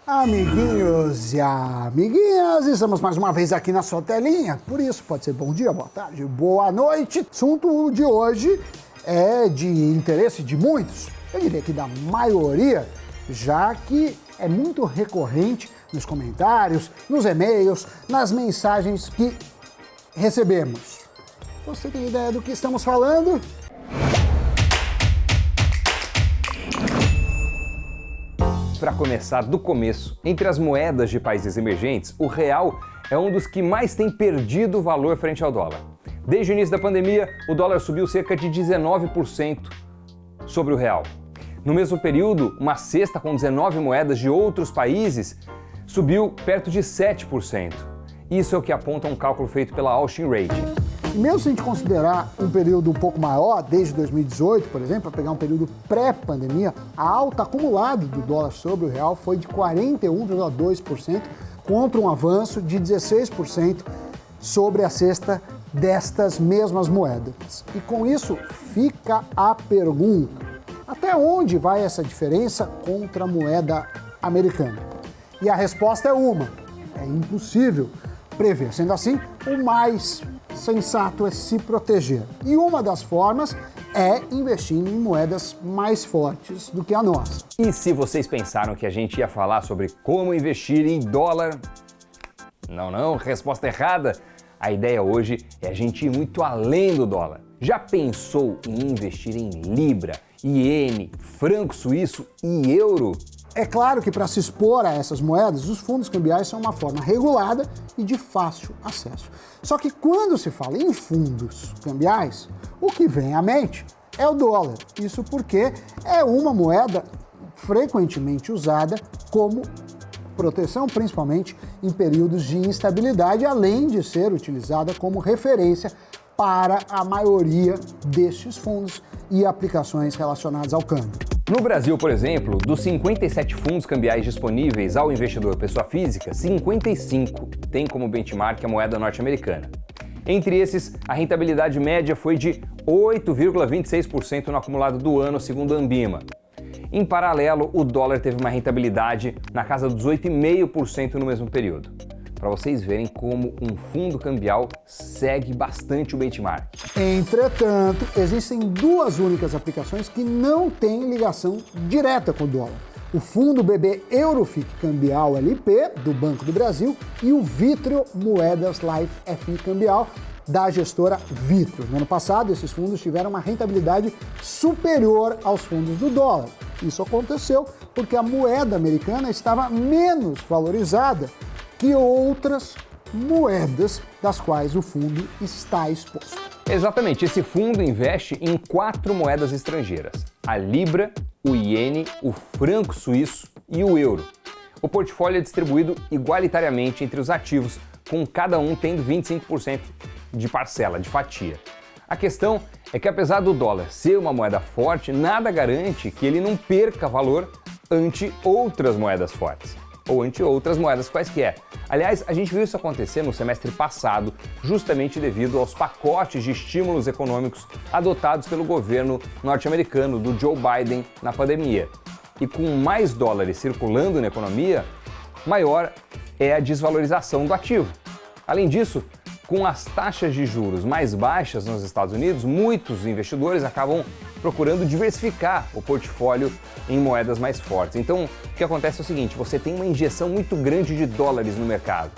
Amiguinhos e amiguinhas, estamos mais uma vez aqui na sua telinha, por isso pode ser bom dia, boa tarde, boa noite. O assunto de hoje é de interesse de muitos, eu diria que da maioria, já que é muito recorrente nos comentários, nos e-mails, nas mensagens que recebemos. Você tem ideia do que estamos falando? Para começar do começo, entre as moedas de países emergentes, o real é um dos que mais tem perdido valor frente ao dólar. Desde o início da pandemia, o dólar subiu cerca de 19% sobre o real. No mesmo período, uma cesta com 19 moedas de outros países subiu perto de 7%. Isso é o que aponta um cálculo feito pela Austin Rating. E mesmo se a gente considerar um período um pouco maior, desde 2018, por exemplo, para pegar um período pré-pandemia, a alta acumulada do dólar sobre o real foi de 41,2%, contra um avanço de 16% sobre a cesta destas mesmas moedas. E com isso fica a pergunta: até onde vai essa diferença contra a moeda americana? E a resposta é uma: é impossível prever. Sendo assim, o mais sensato é se proteger. E uma das formas é investindo em moedas mais fortes do que a nossa. E se vocês pensaram que a gente ia falar sobre como investir em dólar? Não, resposta errada. A ideia hoje é a gente ir muito além do dólar. Já pensou em investir em libra, iene, franco suíço e euro? É claro que para se expor a essas moedas, os fundos cambiais são uma forma regulada e de fácil acesso. Só que quando se fala em fundos cambiais, o que vem à mente é o dólar. Isso porque é uma moeda frequentemente usada como proteção, principalmente em períodos de instabilidade, além de ser utilizada como referência para a maioria destes fundos e aplicações relacionadas ao câmbio. No Brasil, por exemplo, dos 57 fundos cambiais disponíveis ao investidor pessoa física, 55 têm como benchmark a moeda norte-americana. Entre esses, a rentabilidade média foi de 8,26% no acumulado do ano, segundo a Anbima. Em paralelo, o dólar teve uma rentabilidade na casa dos 8,5% no mesmo período. Para vocês verem como um fundo cambial segue bastante o benchmark. Entretanto, existem duas únicas aplicações que não têm ligação direta com o dólar: o fundo BB Eurofic Cambial LP, do Banco do Brasil, e o Vitrio Moedas Life FI Cambial, da gestora Vitrio. No ano passado, esses fundos tiveram uma rentabilidade superior aos fundos do dólar. Isso aconteceu porque a moeda americana estava menos valorizada que outras moedas das quais o fundo está exposto. Exatamente, esse fundo investe em 4 moedas estrangeiras: a libra, o iene, o franco suíço e o euro. O portfólio é distribuído igualitariamente entre os ativos, com cada um tendo 25% de parcela, de fatia. A questão é que, apesar do dólar ser uma moeda forte, nada garante que ele não perca valor ante outras moedas fortes, ou ante outras moedas quaisquer. Aliás, a gente viu isso acontecer no semestre passado, justamente devido aos pacotes de estímulos econômicos adotados pelo governo norte-americano do Joe Biden na pandemia. E com mais dólares circulando na economia, maior é a desvalorização do ativo. Além disso, com as taxas de juros mais baixas nos Estados Unidos, muitos investidores acabam procurando diversificar o portfólio em moedas mais fortes. Então, o que acontece é o seguinte: você tem uma injeção muito grande de dólares no mercado.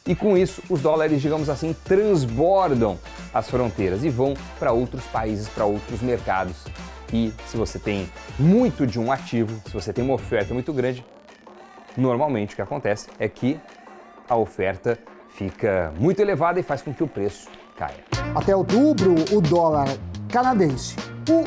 E com isso, os dólares, digamos assim, transbordam as fronteiras e vão para outros países, para outros mercados. E se você tem muito de um ativo, se você tem uma oferta muito grande, normalmente o que acontece é que a oferta fica muito elevada e faz com que o preço caia. Até outubro, o dólar canadense, o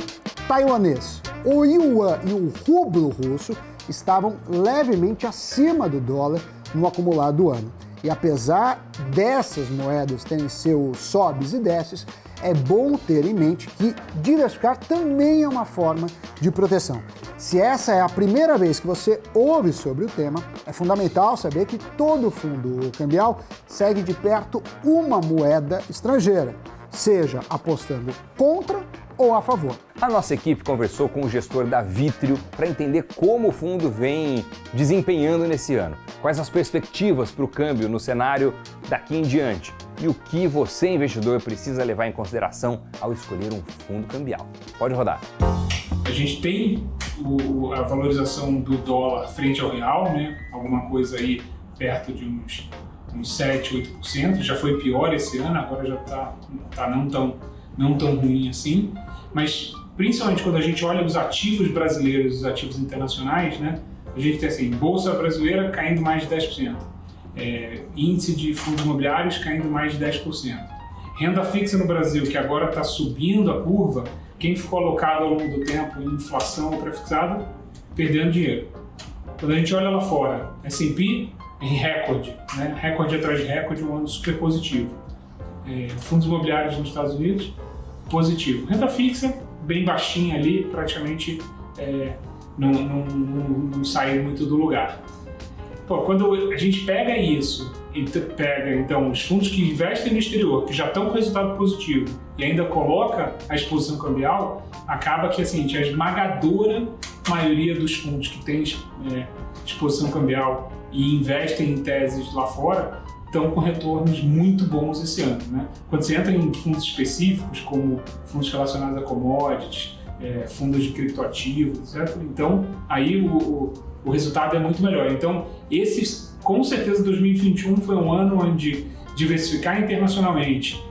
taiwanês, o yuan e o rublo russo estavam levemente acima do dólar no acumulado do ano. E apesar dessas moedas terem seus sobes e desces, é bom ter em mente que diversificar também é uma forma de proteção. Se essa é a primeira vez que você ouve sobre o tema, é fundamental saber que todo fundo cambial segue de perto uma moeda estrangeira. seja apostando contra ou a favor. A nossa equipe conversou com o gestor da Vitrio para entender como o fundo vem desempenhando nesse ano, quais as perspectivas para o câmbio no cenário daqui em diante e o que você, investidor, precisa levar em consideração ao escolher um fundo cambial. Pode rodar. A gente tem a valorização do dólar frente ao real, né? Alguma coisa aí perto de uns 7, 8%, já foi pior esse ano, agora já está não tão ruim assim, mas principalmente quando a gente olha os ativos brasileiros, os ativos internacionais, né, a gente tem assim, Bolsa Brasileira caindo mais de 10%, índice de fundos imobiliários caindo mais de 10%, renda fixa no Brasil, que agora está subindo a curva, quem ficou alocado ao longo do tempo em inflação ou pré-fixado, perdendo dinheiro. Quando a gente olha lá fora, S&P em recorde, né? Recorde atrás de recorde, um ano super positivo. Fundos imobiliários nos Estados Unidos, positivo. Renda fixa, bem baixinha ali, praticamente não sai muito do lugar. Pô, quando a gente pega isso e pega então os fundos que investem no exterior, que já estão com resultado positivo, e ainda coloca a exposição cambial, acaba que assim, a esmagadora maioria dos fundos que tem exposição cambial e investem em teses lá fora estão com retornos muito bons esse ano, né? Quando você entra em fundos específicos, como fundos relacionados a commodities, fundos de criptoativos, etc., então aí o resultado é muito melhor. Então, com certeza 2021 foi um ano onde diversificar internacionalmente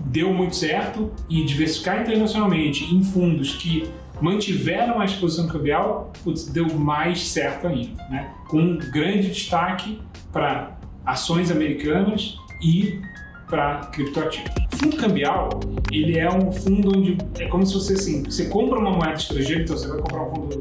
deu muito certo, e diversificar internacionalmente em fundos que mantiveram a exposição cambial, deu mais certo ainda, né? Com um grande destaque para ações americanas e para criptoativos. O fundo cambial, ele é um fundo onde é como se você compra uma moeda estrangeira, então você vai comprar um fundo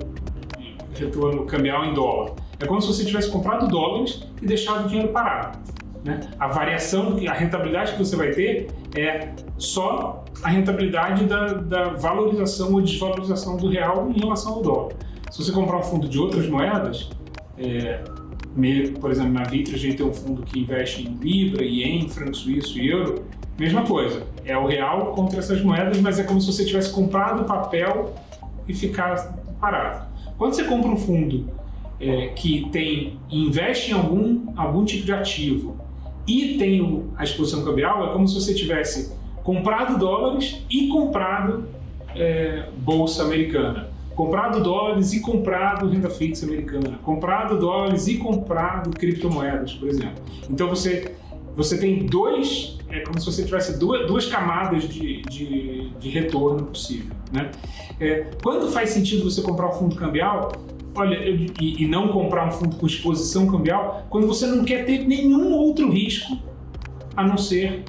de retorno cambial em dólar. É como se você tivesse comprado dólares e deixado o dinheiro parado, né? A variação, a rentabilidade que você vai ter é só a rentabilidade da valorização ou desvalorização do real em relação ao dólar. Se você comprar um fundo de outras moedas, por exemplo, na Vitrio a gente tem um fundo que investe em Libra, Ien, franco suíço e euro, mesma coisa, é o real contra essas moedas, mas é como se você tivesse comprado papel e ficar parado. Quando você compra um fundo que investe em algum tipo de ativo e tem a exposição cambial, é como se você tivesse comprado dólares e comprado bolsa americana, comprado dólares e comprado renda fixa americana, comprado dólares e comprado criptomoedas, por exemplo. Então você tem como se você tivesse duas camadas de retorno possível, né? Quando faz sentido você comprar um fundo cambial, e não comprar um fundo com exposição cambial, quando você não quer ter nenhum outro risco a não ser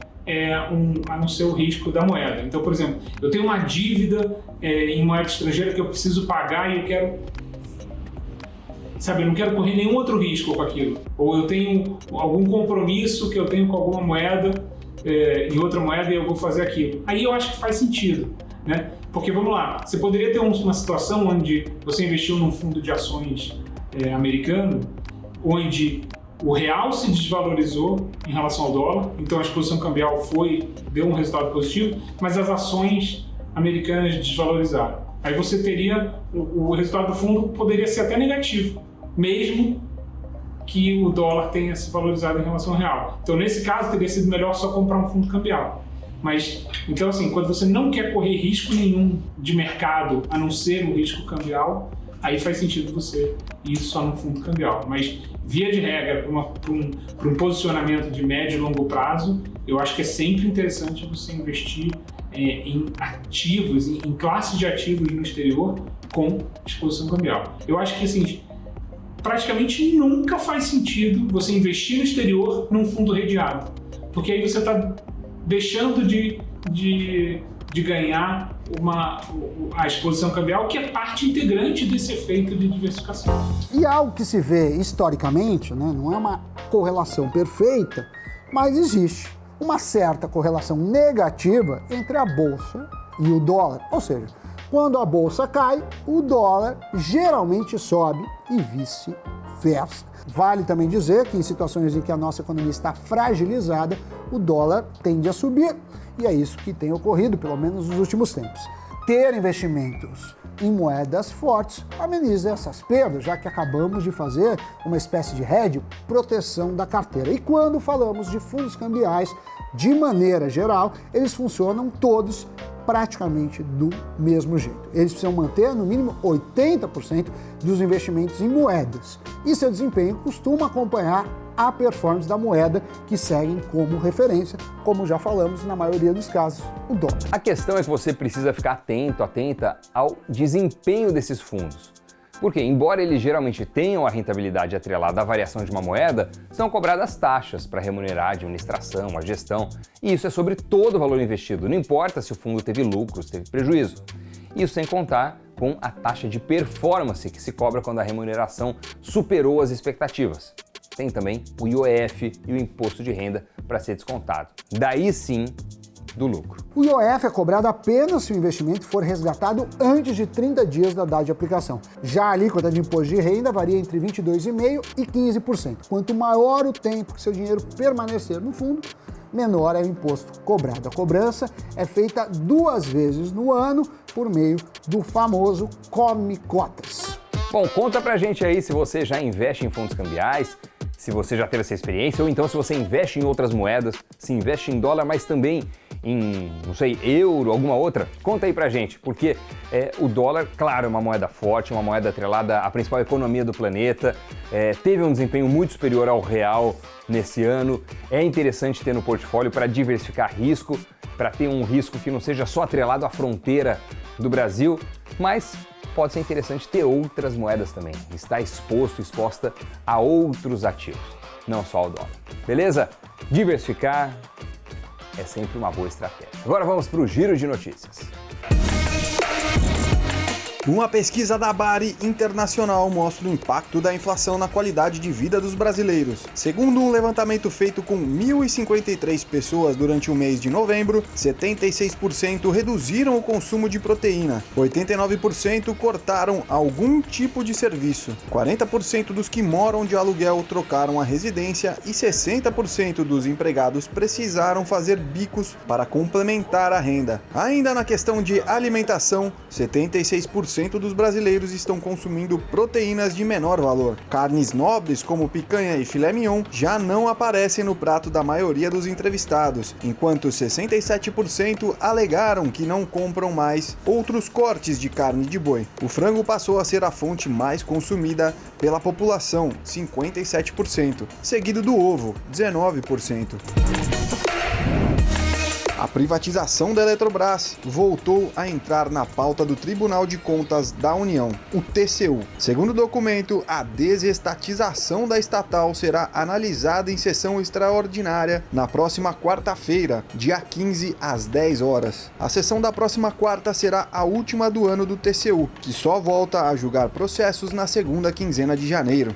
o risco da moeda. Então, por exemplo, eu tenho uma dívida em moeda estrangeira que eu preciso pagar e eu não quero correr nenhum outro risco com aquilo. Ou eu tenho algum compromisso que eu tenho com alguma moeda, em outra moeda, e eu vou fazer aquilo. Aí eu acho que faz sentido, né? Porque, vamos lá, você poderia ter uma situação onde você investiu num fundo de ações americano, onde o real se desvalorizou em relação ao dólar, então a exposição cambial deu um resultado positivo, mas as ações americanas desvalorizaram. Aí você teria, o resultado do fundo poderia ser até negativo, mesmo que o dólar tenha se valorizado em relação ao real. Então, nesse caso, teria sido melhor só comprar um fundo cambial. Mas, então assim, quando você não quer correr risco nenhum de mercado, a não ser o risco cambial, aí faz sentido você ir só no fundo cambial. Mas, via de regra, para um posicionamento de médio e longo prazo, eu acho que é sempre interessante você investir em ativos, em classes de ativos no exterior com exposição cambial. Eu acho que, assim, praticamente nunca faz sentido você investir no exterior num fundo redeado, porque aí você está deixando de ganhar a exposição cambial, que é parte integrante desse efeito de diversificação. E algo que se vê historicamente, né, não é uma correlação perfeita, mas existe uma certa correlação negativa entre a bolsa e o dólar. Ou seja, quando a bolsa cai, o dólar geralmente sobe e vice-versa. Vale também dizer que em situações em que a nossa economia está fragilizada, o dólar tende a subir E é isso que tem ocorrido, pelo menos nos últimos tempos. Ter investimentos em moedas fortes ameniza essas perdas, já que acabamos de fazer uma espécie de hedge, proteção da carteira. E quando falamos de fundos cambiais, de maneira geral, eles funcionam todos praticamente do mesmo jeito. Eles precisam manter no mínimo 80% dos investimentos em moedas e seu desempenho costuma acompanhar a performance da moeda que seguem como referência, como já falamos na maioria dos casos, o dólar. A questão é que você precisa ficar atenta ao desempenho desses fundos. Porque, embora eles geralmente tenham a rentabilidade atrelada à variação de uma moeda, são cobradas taxas para remunerar a administração, a gestão, e isso é sobre todo o valor investido, não importa se o fundo teve lucros, teve prejuízo. Isso sem contar com a taxa de performance que se cobra quando a remuneração superou as expectativas. Tem também o IOF e o imposto de renda para ser descontado. Daí sim, do lucro. O IOF é cobrado apenas se o investimento for resgatado antes de 30 dias da data de aplicação. Já a alíquota de imposto de renda varia entre 22,5% e 15%. Quanto maior o tempo que seu dinheiro permanecer no fundo, menor é o imposto cobrado. A cobrança é feita 2 vezes no ano por meio do famoso Come Cotas. Bom, conta pra gente aí se você já investe em fundos cambiais, se você já teve essa experiência, ou então se você investe em outras moedas, se investe em dólar, mas também em, não sei, euro, alguma outra. Conta aí pra gente, porque o dólar, claro, é uma moeda forte, uma moeda atrelada à principal economia do planeta, teve um desempenho muito superior ao real nesse ano. É interessante ter no portfólio para diversificar risco, para ter um risco que não seja só atrelado à fronteira do Brasil, mas pode ser interessante ter outras moedas também, estar exposta a outros ativos, não só ao dólar. Beleza? Diversificar é sempre uma boa estratégia. Agora vamos para o giro de notícias. Uma pesquisa da Bari Internacional mostra o impacto da inflação na qualidade de vida dos brasileiros. Segundo um levantamento feito com 1.053 pessoas durante o mês de novembro, 76% reduziram o consumo de proteína, 89% cortaram algum tipo de serviço, 40% dos que moram de aluguel trocaram a residência e 60% dos empregados precisaram fazer bicos para complementar a renda. Ainda na questão de alimentação, 76% dos brasileiros estão consumindo proteínas de menor valor. Carnes nobres como picanha e filé mignon já não aparecem no prato da maioria dos entrevistados, enquanto 67% alegaram que não compram mais outros cortes de carne de boi. O frango passou a ser a fonte mais consumida pela população, 57%, seguido do ovo, 19%. A privatização da Eletrobras voltou a entrar na pauta do Tribunal de Contas da União, o TCU. Segundo o documento, a desestatização da estatal será analisada em sessão extraordinária na próxima quarta-feira, dia 15 às 10 horas. A sessão da próxima quarta será a última do ano do TCU, que só volta a julgar processos na segunda quinzena de janeiro.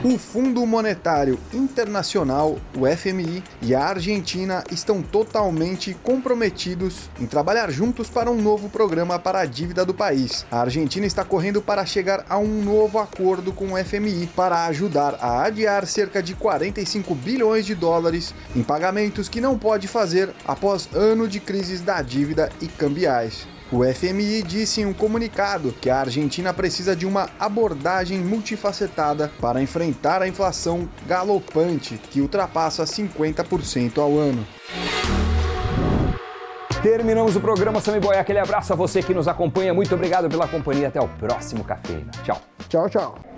O Fundo Monetário Internacional, o FMI, e a Argentina estão totalmente comprometidos em trabalhar juntos para um novo programa para a dívida do país. A Argentina está correndo para chegar a um novo acordo com o FMI para ajudar a adiar cerca de 45 bilhões de dólares em pagamentos que não pode fazer após ano de crises da dívida e cambiais. O FMI disse em um comunicado que a Argentina precisa de uma abordagem multifacetada para enfrentar a inflação galopante que ultrapassa 50% ao ano. Terminamos o programa Sammy Boy. Aquele abraço a você que nos acompanha. Muito obrigado pela companhia. Até o próximo Cafeína. Tchau. Tchau, tchau.